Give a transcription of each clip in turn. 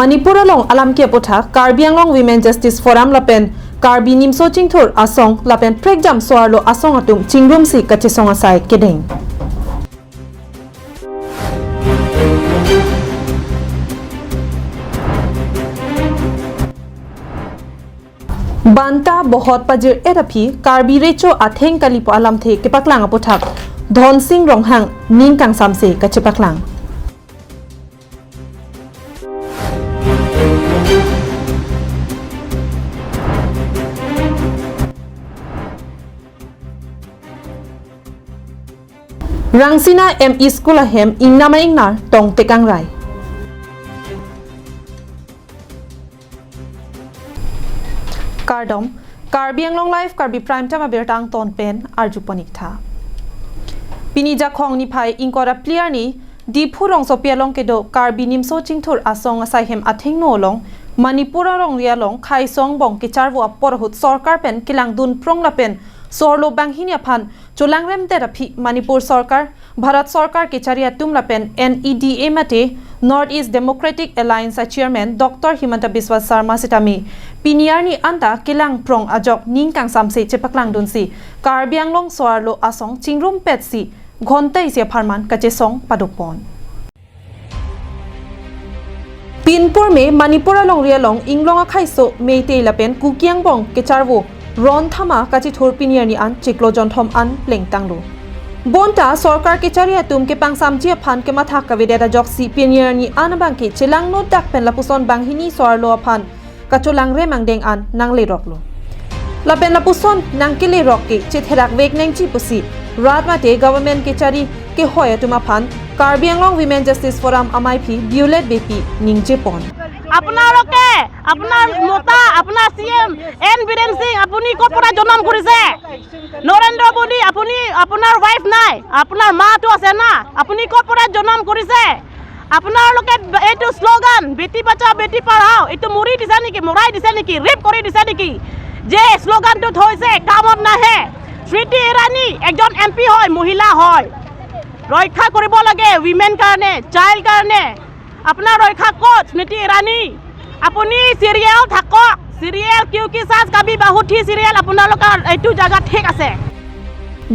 Manipur along alam kia potha Karbi Anglong Women Justice Forum lapen Karbi nimso chingthur asong lapen prekjam soarlo asong atum chingrum si kachisong asai kedeng Banta bohot pajir erapi Karbi recho atheng kalipo alam the kepaklang apothak Dhon Singh Ronghang ning kang samse kachepaklang Rangsina ME School ahem ingnama ingnar tong tekang rai Kardom Karbi Anglong Live Karbi Prime Time abertang ton pen arjuponik tha Pini jakhong ni phai inkora player ni Dipurong sopialong kedo Karbi nimso chingthur asong asaihem athing no long Manipura rong rialong khai song bong ke charwo porhut sarkar pen kilang dun prong la pen sorlo banghinia phan cholangrem therapy Manipur sarkar Bharat sarkar ke charia tumla pen NEDA mate North East Democratic Alliance chairman Dr. Himanta Biswa Sarma sitami piniarni anta kilang prong ajok ningkang samse chepaklang dunsi Karbi Anglong soarlo asong chingrum petsi घंटे से फरमान कचेसोंग पादुकपन पिनपुर में मणिपुर लोंग रियालोंग इंगलोंग खाइसो मेते लपेन कुकियांग Bong केचारवो run थामा काची थोर पिनियरनी आन चिक्लो जन्थम आन playing तांगलो बोंटा सरकार के चारिया तुम के पांगसामजी फान के माथा कवेदेदा जक्सी पिनियरनी आन बांके चिलांग नो दाक पेन लापुसन बांगहिनी सोरलो फान कचोलांग रे मांगदेंग आन नांगले रकलो लपेन लापुसन नांगकेले रॉके चिथेराक वेग नेंगची पुसी रात माते गवर्नमेंट के चारी के होय तुमा फान Karbi Anglong women justice forum MIP ब्यूलेट बेपी निंगचे पन আপোনালোকে আপোনাৰ মতা আপোনাৰ সিএম এন বীৰেন সিং আপুনি কপৰা জনম কৰিছে নৰেন্দ্ৰ মোদী আপুনি আপোনাৰ ওয়াইফ নাই আপোনাৰ মাটো আছে না আপুনি কপৰা জনম কৰিছে আপোনালোকে এইটো স্লোগান বেটি বাঁচাও বেটি পঢ়াও এইটো মুৰি দিছে নেকি মৰাই দিছে নেকি ৰেপ কৰি দিছে নেকি যে স্লোগানটো থৈছে কামত নাহে স্মৃতি ইৰাণী একজন এমপি হয় মহিলা হয় ৰক্ষা কৰিব লাগে উইমেন কাৰণে চাইল্ড কাৰণে আপোনাৰ ৰক্ষা কোচ স্মৃতি ইৰাণী আপুনি সিৰিয়েল থাকক সিৰিয়েল কিউকি সাজ কাবি বাহুঠি সিৰিয়েল আপোনালোকৰ এইটো জায়গা ঠিক আছে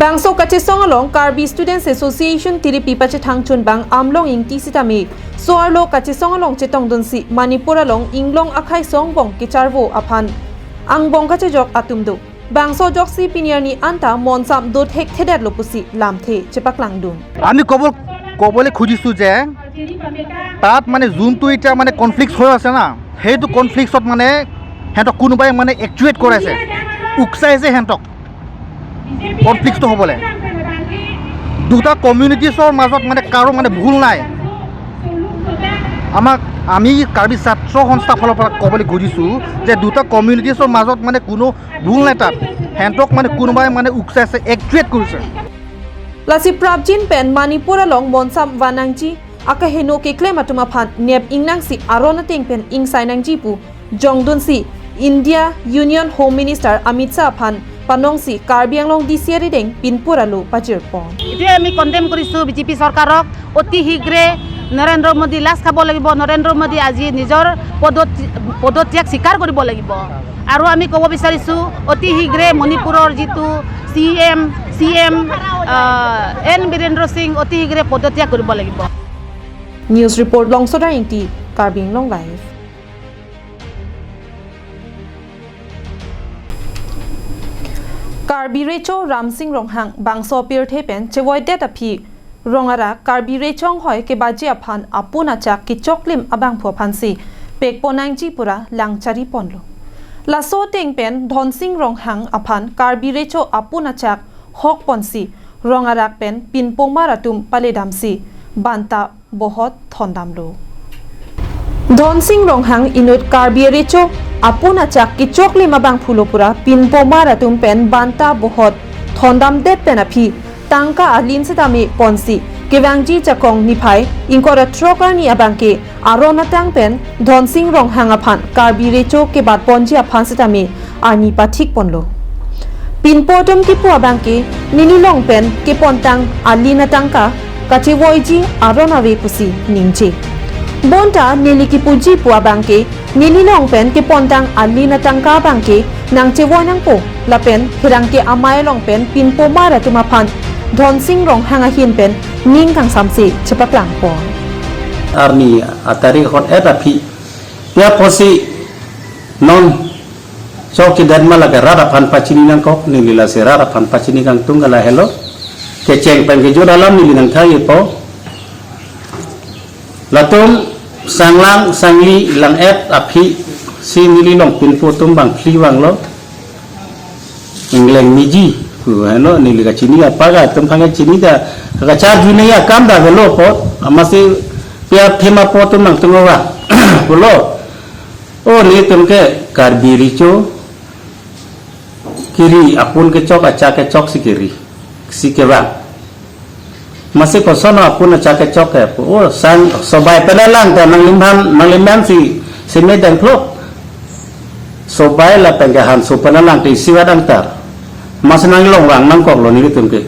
Bangso kachesong along Karbi Students Association tiripi pache thangchun bang amlong ing tisitami soarlo kachesong along chetong dunsi Manipur along inglong akhai song bong kicharwo aphan angbong kache jok atumdo Bangso joksi piniarni anta monsam dot hek thedat lopusi lamthe chepaklang dun আমি কবলে খুজিছো যে তাত মানে যোনটো এটা মানে conflict হৈ আছে না সেইটো কনফ্লিক্টত মানে হেঁতক কোনোবাই মানে একচুৱেট কৰাইছে উকসাইছে হেঁতক কনফ্লিক্ট হ'বলে দুটা কমিউনিটিছৰ মাজত মানে কাৰো মানে ভুল নাই আমি কাৰ্বি ছাত্ৰ সংস্থা ফালৰ পৰা ক'বলৈ খুজিছোঁ যে দুটা কমিউনিটিছৰ মাজত মানে কোনো ভুল নাই তাত হেঁতক মানে কোনোবাই মানে উকসাইছে একচুৱেট কৰিছে Lasi Prabjin pen Manipur along Monsam Vanangji akaheno ke claim atuma phan neb ingnang si arona teng pen ing sainangji pu Jongdun si India Union Home Minister Amit Shah phan panong si Karbi Anglong DCR deng Pinpur alu pajir pon এতিয়া আমি condemn কৰিছো BJP চৰকাৰক অতি শীঘ্ৰে নৰেন্দ্ৰ মোদী লাজ খাব লাগিব নৰেন্দ্ৰ মোদী আজি নিজৰ পদত্যাগ স্বীকাৰ কৰিব লাগিব আৰু আমি ক'ব বিচাৰিছো অতি শীঘ্ৰে মণিপুৰৰ যিটো CM এন বীৰেন্দ্ৰ সিং অতি শীঘ্ৰে পদত্যাগ কৰিব লাগিব News report Longsoda Inti Karbi Anglong Live Karbi Recho Ram Singh Ronghang Bangso Pir Thepen Chewoi Deta Phi Rongara Karbi Rechong Hoi ke baji aphan apuna chak ki choklim abang pho phansi pek ponangji pura langchari ponlo Laso Teng Pen Dhon Singh Ronghang aphan Karbi Recho apuna chak hok ponsi Rongarak pen pinpong maratum paledamsi banta bohot thondamlo Dhon Singh Ronghang inut Karbi Recho apuna chak ki choklim abang phulopura pinpong maratum pen banta bohot thondam det penaphi tangka alin setami ponsi kewangji chakong niphai inkora troker ni abangke arona tang pen Dhon Singh Ronghang aphan Karbi Recho ke bat ponji aphan setami ani pathik ponlo Pinpotum ki pu abangke ninilong pen ke pontang alina tangka kache woiji arona ve pusi ningche bonta nili ki puji pua bangke nili long pen ke pontang ali na tangka bangke nang chewoi nang po la pen hirang ke amai long pen pin po mara tuma phan dhon sing rong hanga hin pen ning kang samsi chepak lang po arni atari hot eta phi pia posi non sok dan malaga rara pan pacini nang kok ni lila se rara pan pacini kang tunggala hello keceng pen ke dalam ni nang thai po latum sanglang sangli lang et api si ni long pin po tum bang pli wang lo ingleng miji ku hello ni lila cini apa ga tum phang cini da ka cha dunia kam da hello po amasi pia thema po tum nang tungowa lo oh ni tum ke karbiri cho kiri apun kecok aca kecok si kiri si kebang masih kosono apun aca kecok ya oh sang sobai penelang dan nang limban si medan klub sobai la penggahan so penelang di siwat antar mas nang longwang nang kok lo ni tum ke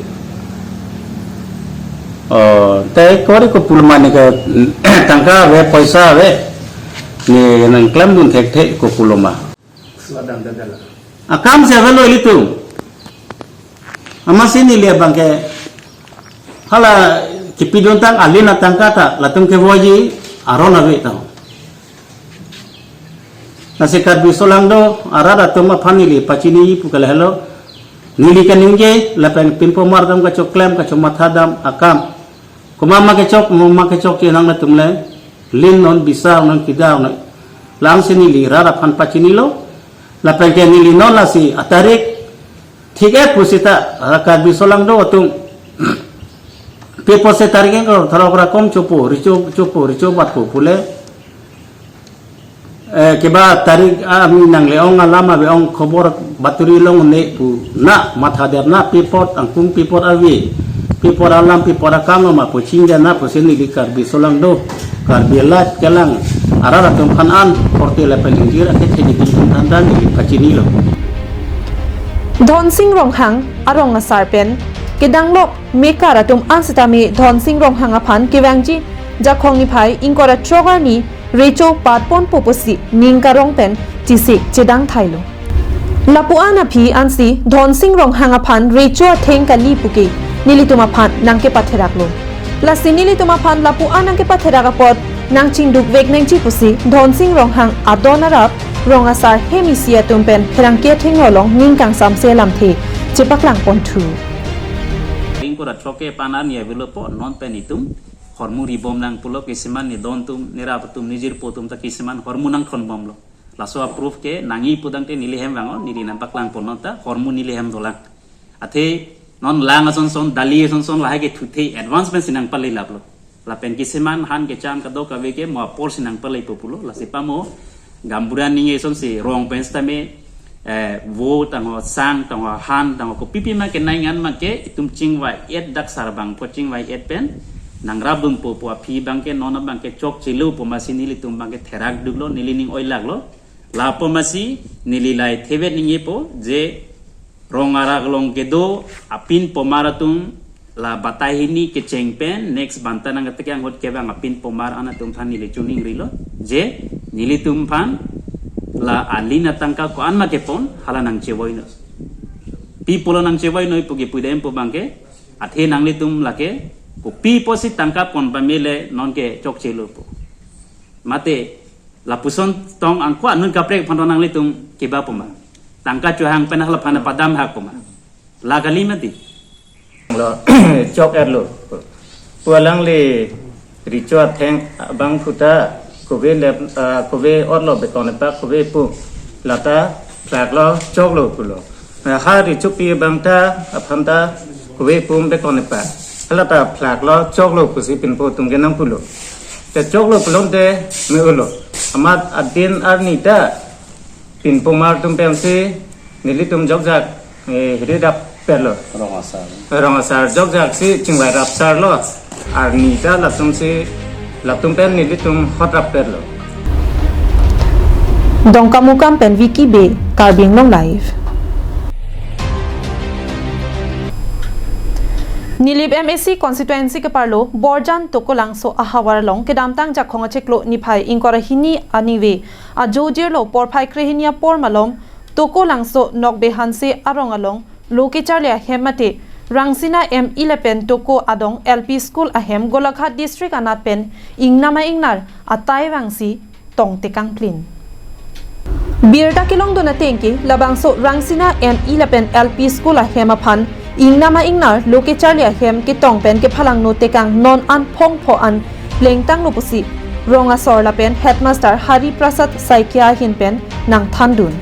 oh teh kori ko pulman ke tangka we paisa we ni nang klam dun thek ko puloma swadang dadala akam siapa lo itu? Amas ini lihat bangke. Hala kipidon tang alina tang kata, latung ke boji arona be tau. Nasi karbi solang do arada toma panili pacini pukal hello. Nili kaningge lapang pimpo mardam ka choklem ka chomathadam akam. Kumama ke chok mama ke chok yenang na tumle. Lin non bisa non kidaw na. Lang sinili rara pan pacini lo. Lapang ke nili non la si atarik tiket pusita rakar bisolang do tung pepo se tariken ko tharokra kom chopo richo bat ko pule ke ba tarik ami nang leong alama be ong khobor baturi long ne pu na matha der na pipot angkung pipot awi pipot alam pipot akam ma po chinga na po sini likar bisolang do kar bilat kelang arara tum khanan porte la pelingira ke theni tum tandan ni pacini lo dhon sing rong hang arong asar pen kedang lok mekara tum ansitami dhon sing rong hang aphan kewangji jakhong ni phai ingkora chogar ni recho patpon popusi ningka rong pen chisi chedang thailo lapuana phi ansi dhon sing rong hang aphan recho thengka li puki nilituma phan nangke patheraklo lasi nilituma phan lapuana nangke patheraka pot nang chingduk vek nang chi pusi dhon sing rong hang adonarap rong asar hemisia tumpen herangke thengolong ningkang samse lamthe chepaklang pontu Lingkura troke panan ya velopo non penitum hormuri bom nang pulo kisiman ni dontum nirapatum nijir potum ta kisiman hormunang khonbom lo laso approve ke nangi pudang te nilihem wango nili nampak lang ponota hormon nilihem dolang athe non lang ason son dali ason son lahe ke thuthe advancement sinang palai laplo la pen kisiman han ke cham ka do ka ve ke mo por sinang palai populo la sipamo gamburan ninge son si rong pens tame wo tango sang tango han tango ko pipi ma ke naingan ma ke itum chingwai et dak sarbang po chingwai et pen nang rabum po po phi bang ke nona bang ke chok chilu po masini li tum bang ke therak duglo nilining oi laglo la po masi nililai thebe ninge po je rongara glong ke do apin po maratum la batahini ke chengpen next bantana ngate ke angot ke bang apin po mar ana tum than nili chuning rilo je nili tum phan la alina tangka ko anma ke pon hala nang chewoi no pi polo nang chewoi no pugi pudem po bangke athe nang li tum lake ko pi posi tangka pon pamile non ke chok chelo po mate la puson tong angko anun kaprek pon nang li tum ke ba po ma tangka chuhang pen hala phana padam hak po ma la gali mati lo chok er lo pualang le richo theng bang phuta kowe le kowe orlo beton pa kowe pu lata plak lo chok lo pulo ha ri chupi bangta aphamta kowe pum beton pa lata plak lo chok lo pusi pin po tum genam pulo te chok lo pulon te me ulo amat adin arnita pin pomar tum pemse nili tum jok jak hiri dap perlo rong asar jok jak si chingwai rap sar lo arnita latum si latum pen nili tum hot rap perlo dongkamukam pen wiki be karbing long live Nilip MSC constituency ke parlo Borjan toko langso ahawar long ke damtang jak khonga cheklo niphai inkora hini aniwe a jojir lo porphai krehinia por malom toko langso nokbe hanse arong along loke charlia hemate Rangsina M11 toko adong LP school ahem Golaghat district anat pen ingnama ingnar atai wangsi tong tekang clean Birta kilong dona tengki labangso Rangsina M11 LP school ahem aphan ingnama ingnar loke charlia hem ki tong pen ke phalang no tekang non an phong pho an lengtang lopusi ronga sorla pen headmaster Hari Prasad Saikia hin pen nang thandun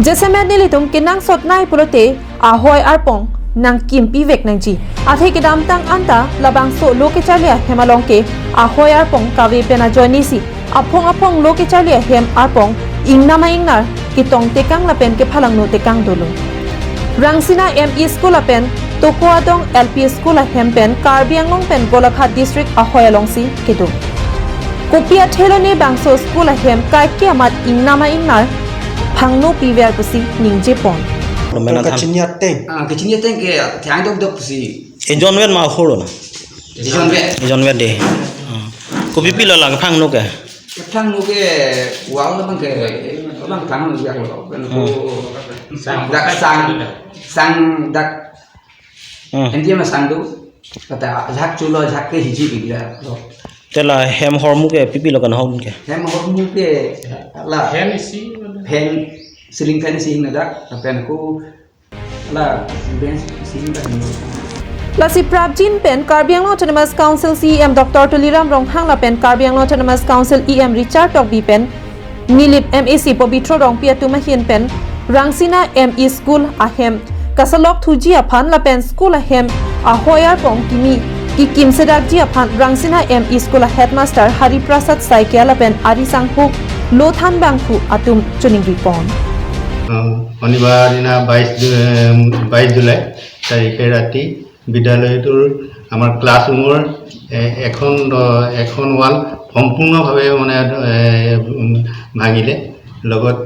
Jesemet nilitum kinang sotnai pulote ahoy arpong nang kimpi vek nang ji athe ke damtang anta labangso loke charlia hemalong ke ahoy arpong kawe pena joinisi apong loke charlia hem arpong ingnama ingnar ki tong tekang lapen ke phalang no tekang dolo Rangsina ME School apen Tokoadong LP School ahempen Karbi Anglong pen Golaghat district ahoy alongsi kedo Kopia thelone bangso school ahem kaikke amat ingnama ingnar phangno piwer pusi ningje pon Kecinya tank ke tiang dok si. John Wen ma kholo na. John Wen de. Ko pipi la lang phang no ke. Phang no ke wang la bang ke lang phang no ya lo. Ben ko sang dak. India ma sang do. Kata jhak chulo jhak ke hiji bi ya lo. Tela hem hormu ke pipi la kan hom ke. Hem hormu ke la hen si hen siling fan si na dak pen ko la ben si na Lasi Prabjin pen Karbi Anglong Autonomous Council CEM Dr. Tuliram Ronghang la pen Karbi Anglong Autonomous Council EM Richard Tokbi pen Nilip MAC Pobitro Rong Piatuma Hien pen Rangsina ME School ahem Kasalok Thuji aphan la pen school ahem ahoyar pong kimi ki kim sedak ji aphan Rangsina ME School headmaster Hari Prasad Saikia la pen Arisangpu Lothan Bangphu atum chuning ripon শনিবাৰ দিনা 22 July তাৰিখে ৰাতি বিদ্যালয়টোৰ আমাৰ ক্লাছৰুমৰ এখন wall সম্পূৰ্ণভাৱে মানে ভাঙিলে লগত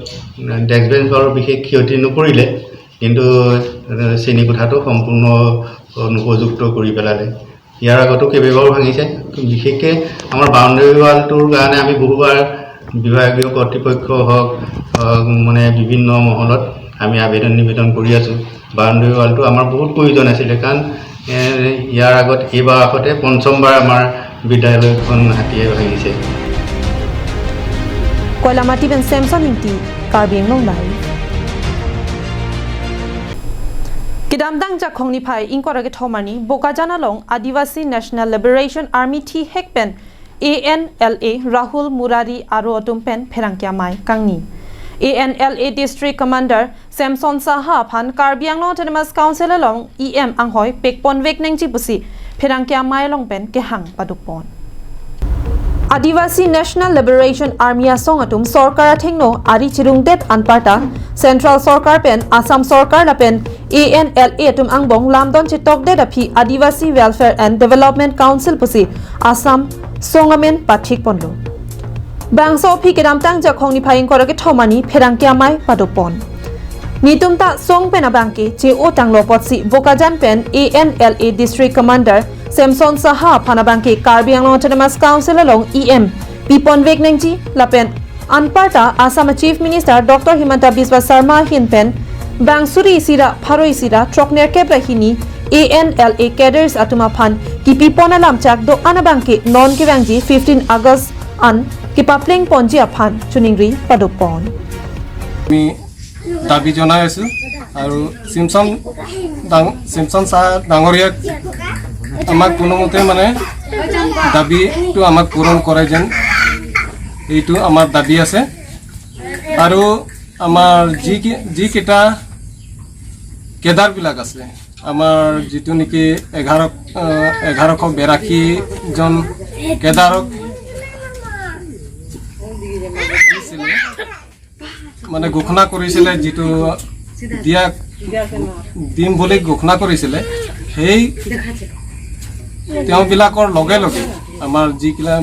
ডেস্ক বেঞ্চৰ বিশেষ ক্ষতি নকৰিলে কিন্তু শ্ৰেণী কোঠাটো সম্পূৰ্ণ অনুপযুক্ত কৰি পেলালে ইয়াৰ আগতো কেইবাবাৰো ভাঙিছে বিশেষকৈ আমাৰ বাউণ্ডাৰী ৱালটোৰ কাৰণে আমি বহুবাৰ বিভাগীয় কৰ্তৃপক্ষ হওক মানে বিভিন্ন মহলত আমি আবেদন নিবেদন কৰি আছো বাউণ্ডাৰী ৱালটো আমাৰ বহুত প্ৰয়োজন আছিল কাৰণ ইয়াৰ আগত এইবাৰ আগতে পঞ্চমবাৰ আমাৰ বিদ্যালয়খন হাতীয়ে ভাঙিছে Kolamati ben Samson inti Karbi Anglong lai Kidamdang jakhong ni phai inkorage thomani Bokajana long Adivasi National Liberation Army T Hekpen ANLA Rahul Murari aro atumpen pherangkya mai kangni ANLA District Commander Samson Saha phan Karbi Anglong Autonomous Council along EM anghoi pekpon vek nengji pusi pherangkya mai long pen ke hang padukpon Adivasi National Liberation Army asong atum Sorkar athengno ari chirungdet anparta Central Sorkar pen Assam Sorkar la pen ANLA atum angbong lamdon chitokde aphi Adivasi Welfare and Development Council pusi Assam Songamen pathik ponlo Bangso phi kedamtang jakhong ni phaing korake thomani pherangkya mai padopon Nitumta song pen abangke che o tanglo potsi Bokajan pen ANLA District Commander Samson Saha Panabangke Karbi Anglong Autonomous Council along EM Pipon Vegnengji Lapen Anparta Assam Chief Minister Dr. Himanta Biswa Sarma Hinpen Bangsuri Isira Pharo Isira Trokner Kebrahini ANLA cadres atuma phan ki pipona lamchak do anabangke non kewangji 15 August an ki papling ponji aphan chuningri padopon আমি দাবী জনাই আছো আৰু Simpson সাহ ডাঙৰীয়াক আমাক কোনোমতে মানে দাবীটো আমাক পূৰণ কৰে যেন এইটো আমাৰ দাবী আছে আৰু আমাৰ যি কেইটা কেদাৰবিলাক আছে আমাৰ যিটো নেকি 1182 জন কেদাৰক মানে ঘোষণা কৰিছিলে যিটো দিয়া দিম বুলি ঘোষণা কৰিছিলে সেই তেওঁবিলাকৰ লগে লগে আমাৰ যিকিলা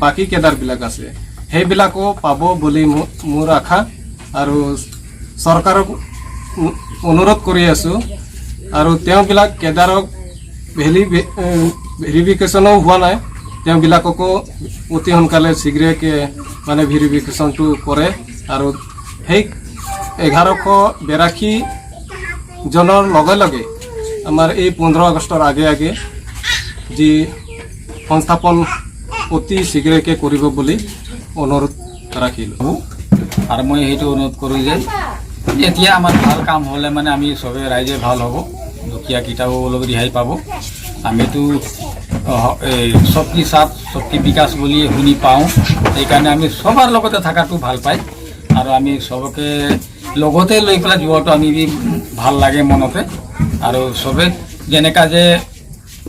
বাকি কেদাৰবিলাক আছে সেইবিলাকো পাব বুলি মোৰ আশা আৰু চৰকাৰক অনুৰোধ কৰি আছো আৰু তেওঁবিলাক কেদাৰক ভেৰিফিকেশ্যনো হোৱা নাই তেওঁবিলাককো অতি সোনকালে শীঘ্ৰেকে মানে ভেৰিফিকেশ্যনটো কৰে আৰু সেই 1182 জনৰ লগে লগে আমাৰ এই 15 আগষ্টৰ আগে আগে যি সংস্থাপন অতি শীঘ্ৰেকে কৰিব বুলি অনুৰোধ ৰাখিলোঁ আৰু মই সেইটো অনুৰোধ কৰোঁ যে এতিয়া আমাৰ ভাল কাম হ'লে মানে আমি চবে ৰাইজে ভাল হ'ব দুখীয়াকেইটাও অলপ ৰেহাই পাব আমিতো শক্তি সাথ শক্তি বিকাশ বুলি শুনি পাওঁ সেইকাৰণে আমি সবাৰ লগতে থকাটো ভাল পাই আৰু আমি সবকে লগতে লৈ পেলাই যোৱাটো আমি ভাল লাগে মনতে আৰু সবে যেনেকা যে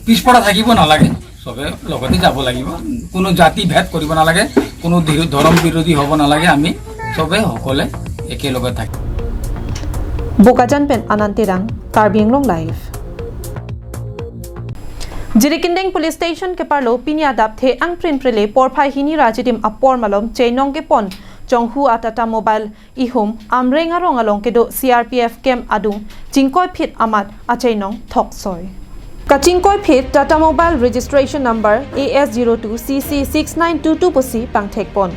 পিছপৰা থাকিব নালাগে সবে লগতে যাব লাগিব কোনো জাতি ভেদ কৰিব নালাগে কোনো ধৰ্ম বিৰোধী হ'ব নালাগে আমি সবে সকলে একেলগে থাকিম Bukajan pen Anantirang, Karbi Anglong Live. Jirikindeng Police Station ke parlo pinya dap the ang prin prele porphai hini rajidim apor malom chainong ke pon chonghu atata mobile ihum amrenga rong along ke do CRPF camp adung jingkoi phit amat achainong thoksoi kachingkoi phit Tata Mobile registration number AS02CC6922 posi pangthek pon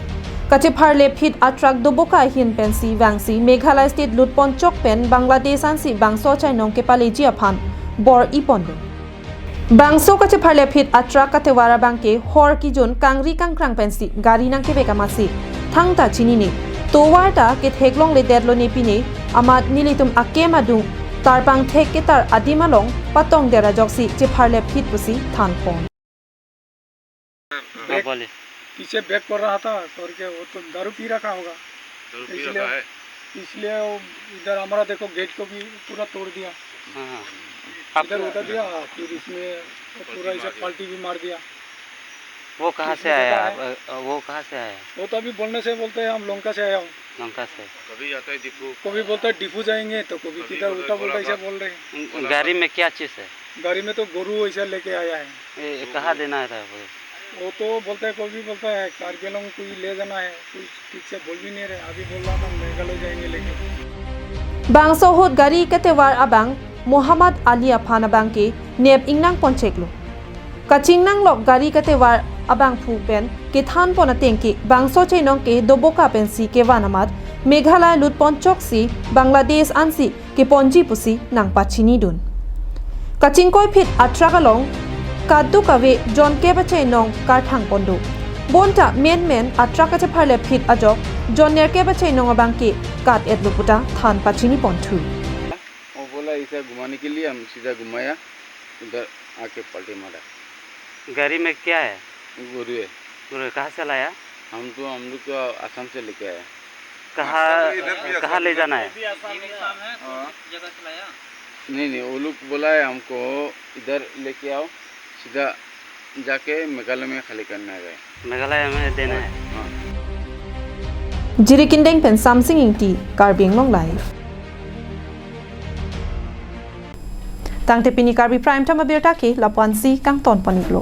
kache pharle phit atrak doboka hin pensi wangsi Meghalaya state lutpon chok pen Bangladesh ansi bangso chainong ke paleji aphan bor ipondo bangso kache pharle phit atrak katewara bangke hor ki jon kangri kangkrang pensi gari nang ke bekamasi thangta chinini towarta ke theklong le dedlo ne pine amat nilitum akema dung tarpang thek ke tar adimalong patong dera joksi che pharle phit pusi thanpon पीछे back कर रहा था करके वो तो दारू P रखा होगा इसलिए इधर हमारा देखो गेट को भी पूरा तोड़ दिया इधर उतर दिया फिर इसमें पूरा इसे पलटी भी मार दिया वो कहाँ से आया वो कहाँ से आया वो तो अभी बोलने से बोलते हैं हम लंका से आया हूँ लंका से कभी आता है डिपू कभी बोलता है डिपू जाएंगे तो कभी किधर उल्टा बोलता ऐसा बोल रहे हैं गाड़ी में क्या चीज़ है गाड़ी में तो गोरू ऐसा लेके आया है कहाँ देना है वो तो बोलता है कोई भी बोलता है कारगिलों को कोई ले जाना है कोई ठीक से बोल भी नहीं रहे अभी बोल रहा था मेघालय जाएंगे लेके bangso hot gari katewar abang Muhammad Ali Afan abang ke neb ingnang poncheklo kachingnang lok gari katewar abang phu pen ke than pon ateng ke bangso chainong ke doboka pensi ke wanamat Meghalaya lutpon choksi Bangladesh ansi ke ponji pusi nang pachini dun kachingkoi phit atrakalong Kadu kawe John Kebachai nong karthang pondo. Bonta men atraka che pharle phit ajok John ner Kebachai nong abangke kat edluputa than pachini pontu. वो बोला इसे घुमाने के लिए हम सीधा घुमाया उधर आके पलटी मारा गाड़ी में क्या है गुरु है कहाँ से लाया हम लोग को आसाम से लेके आया कहाँ ले जाना है नहीं वो लोग बोला है हमको इधर लेके आओ सीधा जाके मेघालय में खाली करना है मेघालय में देना है Jirikindeng pen Samsung ingti Karbi Anglong Live. Tangte pini Karbi Prime Time abirta ke lapuansi kang ton paniklo.